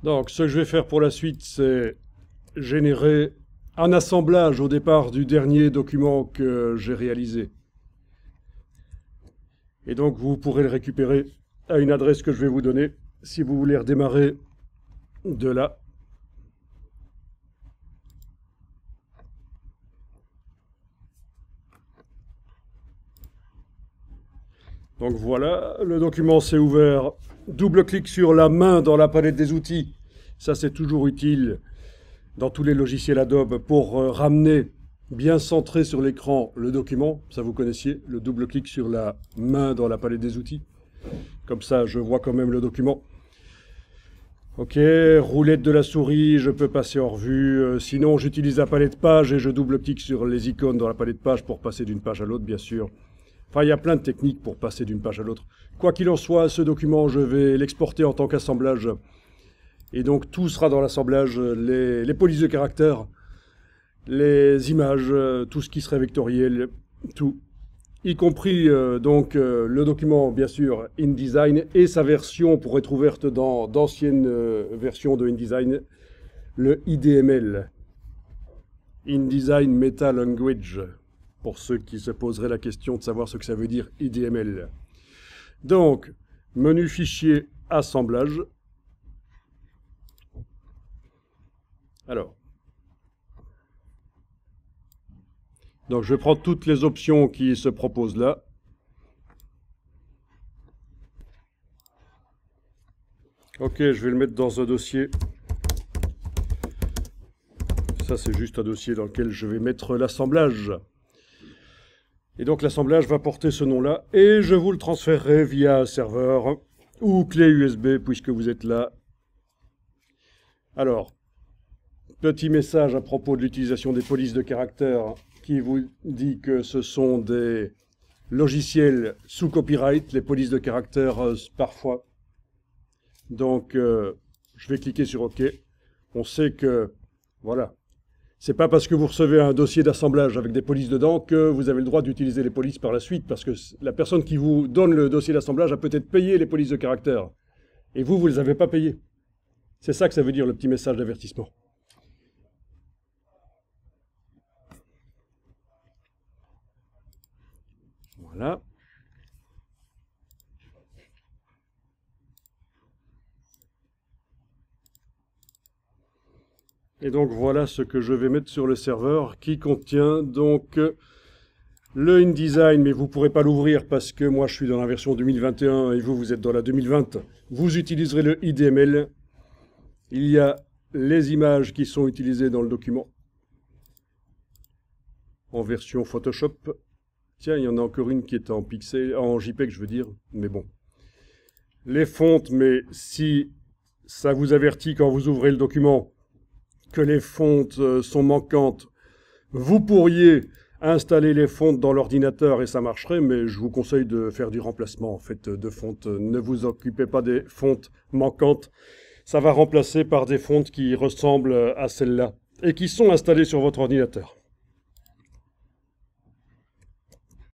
Donc, ce que je vais faire pour la suite, c'est générer un assemblage au départ du dernier document que j'ai réalisé. Et donc, vous pourrez le récupérer à une adresse que je vais vous donner si vous voulez redémarrer de là. Donc voilà, le document s'est ouvert. Double-clic sur la main dans la palette des outils. Ça, c'est toujours utile dans tous les logiciels Adobe pour ramener bien centré sur l'écran le document. Ça, vous connaissiez, le double-clic sur la main dans la palette des outils. Comme ça, je vois quand même le document. Ok, roulette de la souris, je peux passer en revue. Sinon, j'utilise la palette page et je double-clique sur les icônes dans la palette page pour passer d'une page à l'autre, bien sûr. Enfin, il y a plein de techniques pour passer d'une page à l'autre. Quoi qu'il en soit, ce document, je vais l'exporter en tant qu'assemblage. Et donc, tout sera dans l'assemblage, les polices de caractère, les images, tout ce qui serait vectoriel, tout. Y compris donc le document, bien sûr, InDesign et sa version pour être ouverte dans d'anciennes versions de InDesign, le IDML. InDesign Meta Language, pour ceux qui se poseraient la question de savoir ce que ça veut dire IDML. Donc, menu fichier, assemblage. Alors, donc je vais prendre toutes les options qui se proposent là. Ok, je vais le mettre dans un dossier. Ça, c'est juste un dossier dans lequel je vais mettre l'assemblage. Et donc l'assemblage va porter ce nom-là, et je vous le transférerai via serveur ou clé USB, puisque vous êtes là. Alors, petit message à propos de l'utilisation des polices de caractère qui vous dit que ce sont des logiciels sous copyright, les polices de caractère parfois. Donc, je vais cliquer sur OK. On sait que, voilà, c'est pas parce que vous recevez un dossier d'assemblage avec des polices dedans que vous avez le droit d'utiliser les polices par la suite, parce que la personne qui vous donne le dossier d'assemblage a peut-être payé les polices de caractère. Et vous, vous ne les avez pas payées. C'est ça que ça veut dire, le petit message d'avertissement. Voilà. Et donc voilà ce que je vais mettre sur le serveur qui contient donc le InDesign, mais vous ne pourrez pas l'ouvrir parce que moi je suis dans la version 2021 et vous, vous êtes dans la 2020. Vous utiliserez le IDML. Il y a les images qui sont utilisées dans le document en version Photoshop. Tiens, il y en a encore une qui est en pixel, en JPEG, je veux dire, mais bon. Les fontes, mais si ça vous avertit quand vous ouvrez le document que les fontes sont manquantes, vous pourriez installer les fontes dans l'ordinateur et ça marcherait, mais je vous conseille de faire du remplacement en fait de fontes. Ne vous occupez pas des fontes manquantes. Ça va remplacer par des fontes qui ressemblent à celles-là et qui sont installées sur votre ordinateur.